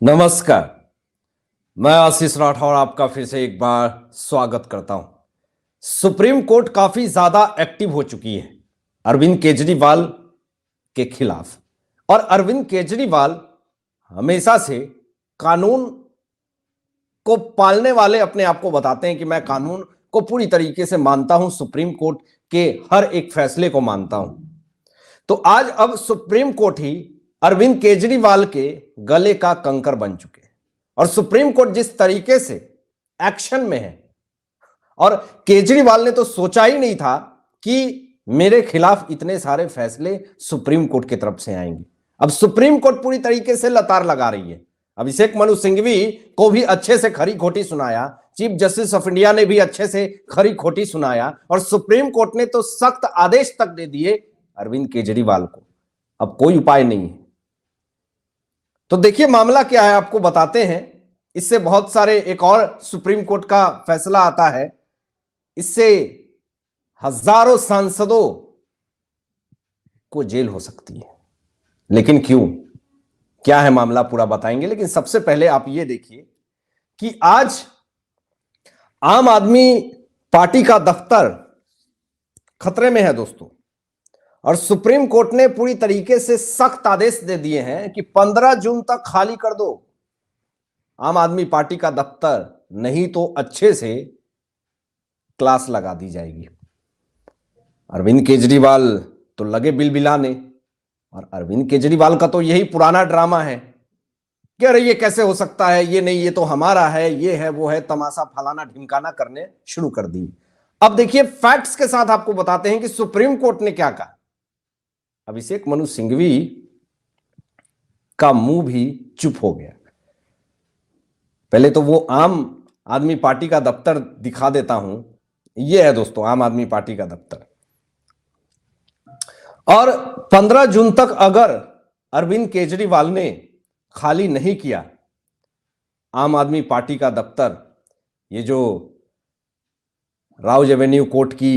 नमस्कार। मैं आशीष राठौर आपका फिर से एक बार स्वागत करता हूं। सुप्रीम कोर्ट काफी ज्यादा एक्टिव हो चुकी है अरविंद केजरीवाल के खिलाफ, और अरविंद केजरीवाल हमेशा से कानून को पालने वाले अपने आप को बताते हैं कि मैं कानून को पूरी तरीके से मानता हूं, सुप्रीम कोर्ट के हर एक फैसले को मानता हूं। तो आज अब सुप्रीम कोर्ट ही अरविंद केजरीवाल के गले का कंकर बन चुके हैं, और सुप्रीम कोर्ट जिस तरीके से एक्शन में है, और केजरीवाल ने तो सोचा ही नहीं था कि मेरे खिलाफ इतने सारे फैसले सुप्रीम कोर्ट की तरफ से आएंगे। अब सुप्रीम कोर्ट पूरी तरीके से लतार लगा रही है। अभिषेक मनु सिंघवी को भी अच्छे से खरी खोटी सुनाया, चीफ जस्टिस ऑफ इंडिया ने भी अच्छे से खरी खोटी सुनाया, और सुप्रीम कोर्ट ने तो सख्त आदेश तक दे दिए अरविंद केजरीवाल को। अब कोई उपाय नहीं है। तो देखिए मामला क्या है, आपको बताते हैं। इससे बहुत सारे एक और सुप्रीम कोर्ट का फैसला आता है, इससे हजारों सांसदों को जेल हो सकती है। लेकिन क्यों, क्या है मामला, पूरा बताएंगे। लेकिन सबसे पहले आप ये देखिए कि आज आम आदमी पार्टी का दफ्तर खतरे में है दोस्तों, और सुप्रीम कोर्ट ने पूरी तरीके से सख्त आदेश दे दिए हैं कि 15 जून तक खाली कर दो आम आदमी पार्टी का दफ्तर, नहीं तो अच्छे से क्लास लगा दी जाएगी। अरविंद केजरीवाल तो लगे बिलबिलाने, और अरविंद केजरीवाल का तो यही पुराना ड्रामा है कि अरे ये कैसे हो सकता है, ये नहीं, ये तो हमारा है, ये है, वो है, तमाशा फलाना ढिमकाना करने शुरू कर दी। अब देखिए फैक्ट्स के साथ आपको बताते हैं कि सुप्रीम कोर्ट ने क्या कहा। अभिषेक मनु सिंघवी का मुंह भी चुप हो गया। पहले तो वो आम आदमी पार्टी का दफ्तर दिखा देता हूं। ये है दोस्तों आम आदमी पार्टी का दफ्तर, और 15 जून तक अगर अरविंद केजरीवाल ने खाली नहीं किया आम आदमी पार्टी का दफ्तर, ये जो राउज एवेन्यू कोर्ट की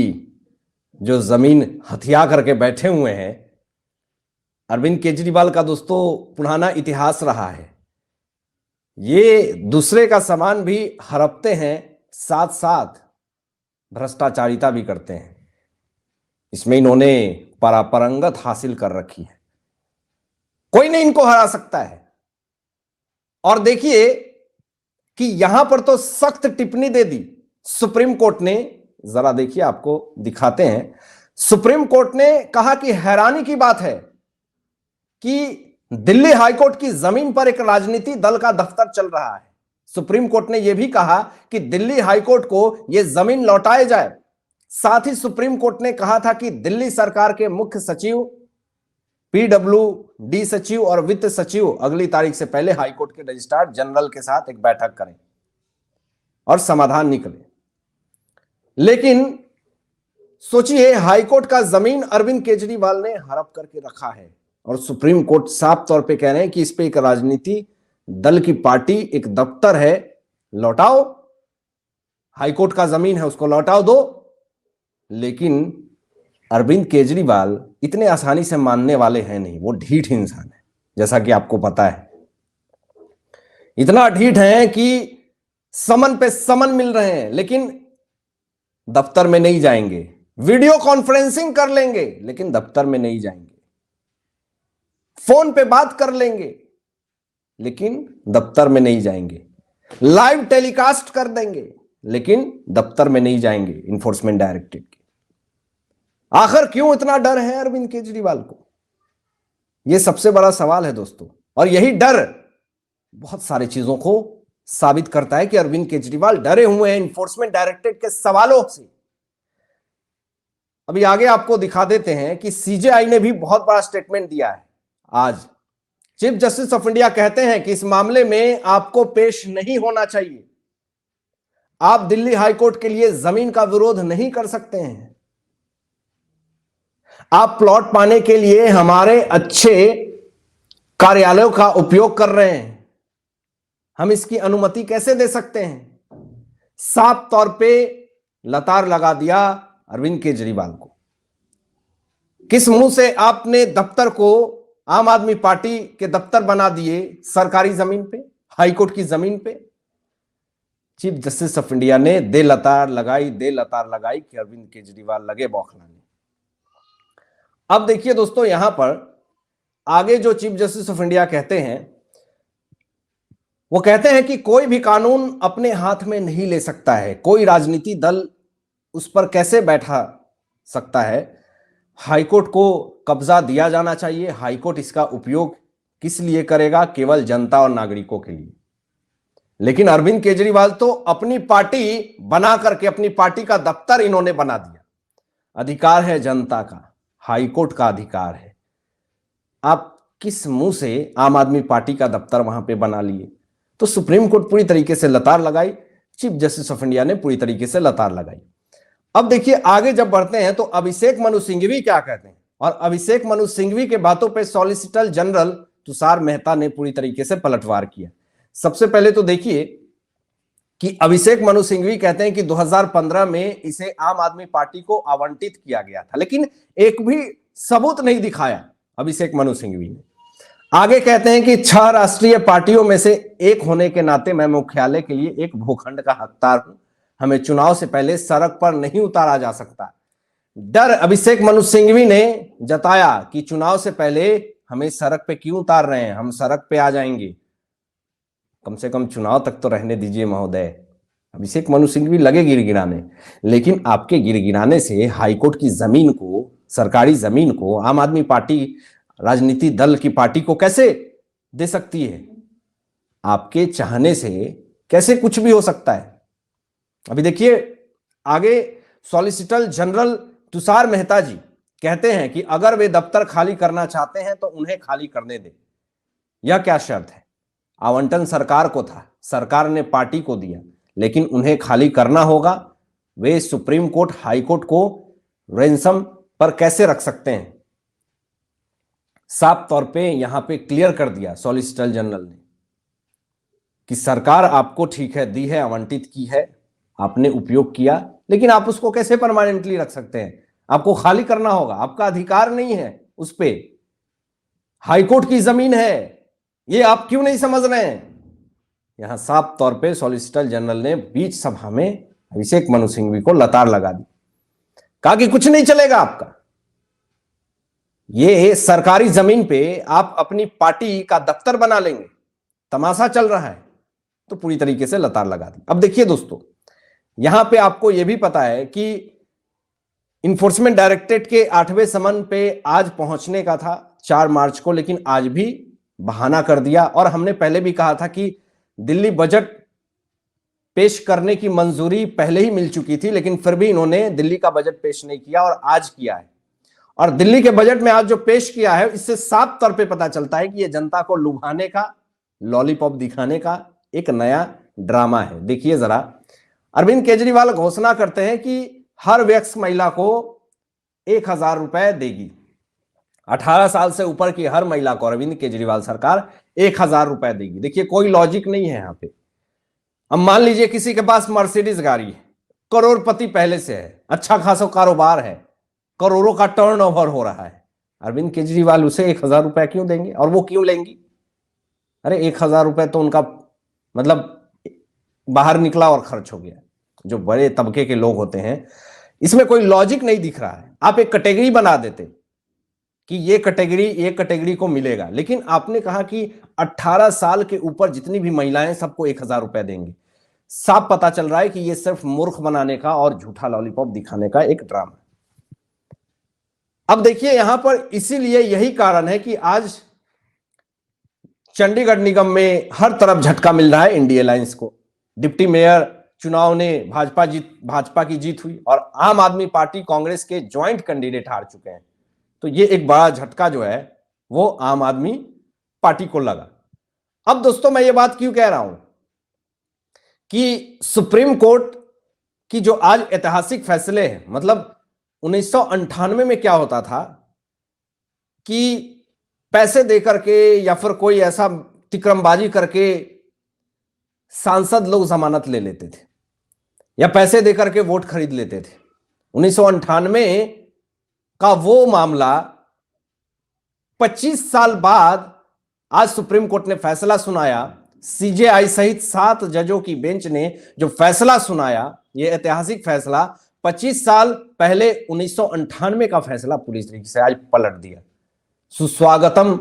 जो जमीन हथिया करके बैठे हुए हैं, अरविंद केजरीवाल का दोस्तों पुराना इतिहास रहा है। ये दूसरे का सामान भी हड़पते हैं, साथ साथ भ्रष्टाचारिता भी करते हैं। इसमें इन्होंने पारंगत हासिल कर रखी है, कोई नहीं इनको हरा सकता है। और देखिए कि यहां पर तो सख्त टिप्पणी दे दी सुप्रीम कोर्ट ने। जरा देखिए, आपको दिखाते हैं। सुप्रीम कोर्ट ने कहा कि हैरानी की बात है कि दिल्ली हाईकोर्ट की जमीन पर एक राजनीति दल का दफ्तर चल रहा है। सुप्रीम कोर्ट ने यह भी कहा कि दिल्ली हाईकोर्ट को यह जमीन लौटाए जाए। साथ ही सुप्रीम कोर्ट ने कहा था कि दिल्ली सरकार के मुख्य सचिव, पीडब्ल्यूडी सचिव और वित्त सचिव अगली तारीख से पहले हाईकोर्ट के रजिस्ट्रार जनरल के साथ एक बैठक करें और समाधान निकले। लेकिन सोचिए, हाईकोर्ट का जमीन अरविंद केजरीवाल ने हड़प करके रखा है, और सुप्रीम कोर्ट साफ तौर पे कह रहे हैं कि इस पे एक राजनीति दल की पार्टी, एक दफ्तर है, लौटाओ। हाईकोर्ट का जमीन है, उसको लौटाओ दो। लेकिन अरविंद केजरीवाल इतने आसानी से मानने वाले हैं नहीं। वो ढीठ इंसान है, जैसा कि आपको पता है। इतना ढीठ है कि समन पे समन मिल रहे हैं, लेकिन दफ्तर में नहीं जाएंगे। वीडियो कॉन्फ्रेंसिंग कर लेंगे, लेकिन दफ्तर में नहीं जाएंगे। फोन पे बात कर लेंगे, लेकिन दफ्तर में नहीं जाएंगे। लाइव टेलीकास्ट कर देंगे, लेकिन दफ्तर में नहीं जाएंगे इन्फोर्समेंट डायरेक्टरेट के। आखिर क्यों इतना डर है अरविंद केजरीवाल को? यह सबसे बड़ा सवाल है दोस्तों, और यही डर बहुत सारी चीजों को साबित करता है कि अरविंद केजरीवाल डरे हुए हैं इन्फोर्समेंट डायरेक्टरेट के सवालों से। अभी आगे आपको दिखा देते हैं कि सीजेआई ने भी बहुत बड़ा स्टेटमेंट दिया है। आज चीफ जस्टिस ऑफ इंडिया कहते हैं कि इस मामले में आपको पेश नहीं होना चाहिए। आप दिल्ली हाईकोर्ट के लिए जमीन का विरोध नहीं कर सकते हैं। आप प्लॉट पाने के लिए हमारे अच्छे कार्यालयों का उपयोग कर रहे हैं, हम इसकी अनुमति कैसे दे सकते हैं? साफ तौर पे लतार लगा दिया अरविंद केजरीवाल को। किस मुंह से आपने दफ्तर को आम आदमी पार्टी के दफ्तर बना दिए सरकारी जमीन पे? हाईकोर्ट की जमीन पे। चीफ जस्टिस ऑफ इंडिया ने दे लतार लगाई कि अरविंद केजरीवाल लगे बौखलाने। अब देखिए दोस्तों, यहां पर आगे जो चीफ जस्टिस ऑफ इंडिया कहते हैं, वो कहते हैं कि कोई भी कानून अपने हाथ में नहीं ले सकता है, कोई राजनीति दल उस पर कैसे बैठा सकता है। हाईकोर्ट को कब्जा दिया जाना चाहिए। हाईकोर्ट इसका उपयोग किस लिए करेगा? केवल जनता और नागरिकों के लिए। लेकिन अरविंद केजरीवाल तो अपनी पार्टी बना करके, अपनी पार्टी का दफ्तर इन्होंने बना दिया। अधिकार है जनता का, हाईकोर्ट का अधिकार है। आप किस मुंह से आम आदमी पार्टी का दफ्तर वहां पे बना लिए? तो सुप्रीम कोर्ट पूरी तरीके से लतार लगाई, चीफ जस्टिस ऑफ इंडिया ने पूरी तरीके से लतार लगाई। अब देखिए आगे जब बढ़ते हैं तो अभिषेक मनु सिंघवी क्या कहते हैं, और अभिषेक मनु सिंघवी के बातों पे सॉलिसिटर जनरल तुषार मेहता ने पूरी तरीके से पलटवार किया। सबसे पहले तो देखिए कि अभिषेक मनु सिंघवी कहते हैं कि 2015 में इसे आम आदमी पार्टी को आवंटित किया गया था, लेकिन एक भी सबूत नहीं दिखाया अभिषेक मनु सिंघवी ने। आगे कहते हैं कि 6 राष्ट्रीय पार्टियों में से एक होने के नाते मैं मुख्यालय के लिए एक भूखंड का हकदार हूं। हमें चुनाव से पहले सड़क पर नहीं उतारा जा सकता। डर अभिषेक मनु सिंघवी ने जताया कि चुनाव से पहले हमें सड़क पे क्यों उतार रहे हैं, हम सड़क पे आ जाएंगे, कम से कम चुनाव तक तो रहने दीजिए महोदय। अभिषेक मनु सिंघवी लगे गिड़गिड़ाने, लेकिन आपके गिड़गिड़ाने से हाईकोर्ट की जमीन को, सरकारी जमीन को आम आदमी पार्टी राजनीति दल की पार्टी को कैसे दे सकती है? आपके चाहने से कैसे कुछ भी हो सकता है? अभी देखिए आगे सॉलिसिटर जनरल तुषार मेहता जी कहते हैं कि अगर वे दफ्तर खाली करना चाहते हैं तो उन्हें खाली करने दें। यह क्या शर्त है? आवंटन सरकार को था, सरकार ने पार्टी को दिया, लेकिन उन्हें खाली करना होगा। वे सुप्रीम कोर्ट, हाई कोर्ट को रैंसम पर कैसे रख सकते हैं? साफ तौर पे यहां पे क्लियर कर दिया सॉलिसिटर जनरल ने कि सरकार आपको ठीक है दी है, आवंटित की है, आपने उपयोग किया, लेकिन आप उसको कैसे परमानेंटली रख सकते हैं? आपको खाली करना होगा, आपका अधिकार नहीं है उस पे। हाईकोर्ट की जमीन है, ये आप क्यों नहीं समझ रहे हैं? यहां साफ तौर पे सॉलिसिटर जनरल ने बीच सभा में अभिषेक मनु सिंघवी को लतार लगा दी, कहा कि कुछ नहीं चलेगा आपका। ये सरकारी जमीन पे आप अपनी पार्टी का दफ्तर बना लेंगे, तमाशा चल रहा है। तो पूरी तरीके से लतार लगा दी। अब देखिए दोस्तों, यहां पे आपको यह भी पता है कि इन्फोर्समेंट डायरेक्टरेट के 8वें समन पे आज पहुंचने का था 4 मार्च को, लेकिन आज भी बहाना कर दिया। और हमने पहले भी कहा था कि दिल्ली बजट पेश करने की मंजूरी पहले ही मिल चुकी थी, लेकिन फिर भी इन्होंने दिल्ली का बजट पेश नहीं किया और आज किया है। और दिल्ली के बजट में आज जो पेश किया है, इससे साफ तौर पे पता चलता है कि यह जनता को लुभाने का, लॉलीपॉप दिखाने का एक नया ड्रामा है। देखिए जरा, अरविंद केजरीवाल घोषणा करते हैं कि हर वयस्क महिला को 1000 रुपए देगी। 18 साल से ऊपर की हर महिला को अरविंद केजरीवाल सरकार 1000 रुपए देगी। देखिए कोई लॉजिक नहीं है यहां पे। अब मान लीजिए किसी के पास मर्सिडीज गाड़ी है, करोड़पति पहले से है, अच्छा खासा कारोबार है, करोड़ों का टर्नओवर हो रहा है, अरविंद केजरीवाल उसे 1000 रुपए क्यों देंगे? और वो क्यों लेंगी? अरे 1000 रुपए तो उनका मतलब बाहर निकला और खर्च हो गया। जो बड़े तबके के लोग होते हैं, इसमें कोई लॉजिक नहीं दिख रहा है। आप एक कैटेगरी बना देते कि ये कैटेगरी को मिलेगा, लेकिन आपने कहा कि 18 साल के ऊपर जितनी भी महिलाएं सबको 1000 रुपए देंगे। साफ पता चल रहा है कि ये सिर्फ मूर्ख बनाने का और झूठा लॉलीपॉप दिखाने का एक ड्रामा। अब देखिए यहां पर इसीलिए यही कारण है कि आज चंडीगढ़ निगम में हर तरफ झटका मिल रहा है इंडिया अलायंस को। डिप्टी मेयर चुनाव ने भाजपा की जीत हुई और आम आदमी पार्टी कांग्रेस के ज्वाइंट कैंडिडेट हार चुके हैं। तो ये एक बड़ा झटका जो है वो आम आदमी पार्टी को लगा। अब दोस्तों मैं ये बात क्यों कह रहा हूं कि सुप्रीम कोर्ट की जो आज ऐतिहासिक फैसले हैं, मतलब 1998 में क्या होता था कि पैसे देकर के या फिर कोई ऐसा तिक्रमबाजी करके सांसद लोग जमानत ले लेते थे या पैसे देकर के वोट खरीद लेते थे। 1998 का वो मामला 25 साल बाद आज सुप्रीम कोर्ट ने फैसला सुनाया, सीजेआई सहित 7 जजों की बेंच ने जो फैसला सुनाया, यह ऐतिहासिक फैसला 25 साल पहले 1998 का फैसला पूरी तरीके से आज पलट दिया। सुस्वागतम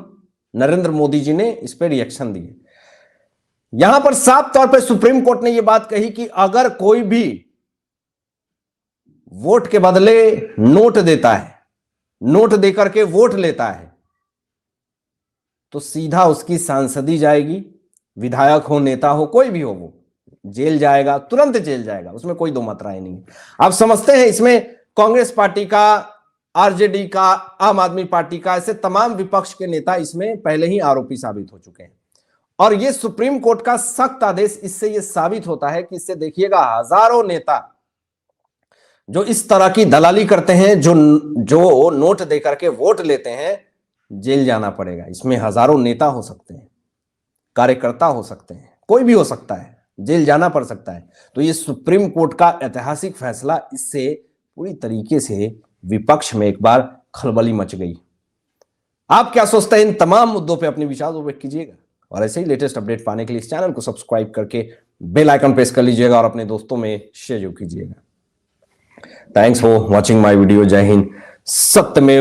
नरेंद्र मोदी जी ने इस पर रिएक्शन दिए। यहां पर साफ तौर पर सुप्रीम कोर्ट ने यह बात कही कि अगर कोई भी वोट के बदले नोट देता है, नोट देकर के वोट लेता है, तो सीधा उसकी सांसदी जाएगी, विधायक हो, नेता हो, कोई भी हो, वो जेल जाएगा, तुरंत जेल जाएगा, उसमें कोई दो मत राय नहीं है। आप समझते हैं इसमें कांग्रेस पार्टी का, आरजेडी का, आम आदमी पार्टी का, ऐसे तमाम विपक्ष के नेता इसमें पहले ही आरोपी साबित हो चुके हैं। और ये सुप्रीम कोर्ट का सख्त आदेश, इससे यह साबित होता है कि इससे देखिएगा हजारों नेता जो इस तरह की दलाली करते हैं, जो नोट देकर के वोट लेते हैं, जेल जाना पड़ेगा। इसमें हजारों नेता हो सकते हैं, कार्यकर्ता हो सकते हैं, कोई भी हो सकता है, जेल जाना पड़ सकता है। तो ये सुप्रीम कोर्ट का ऐतिहासिक फैसला, इससे पूरी तरीके से विपक्ष में एक बार खलबली मच गई। आप क्या सोचते हैं? इन तमाम मुद्दों पे अपने विचार व्यक्त कीजिएगा और ऐसे ही लेटेस्ट अपडेट पाने के लिए इस चैनल को सब्सक्राइब करके बेल आइकन प्रेस कर लीजिएगा और अपने दोस्तों में शेयर कीजिएगा। Thanks for watching my video. जय हिंद। सत्यमेव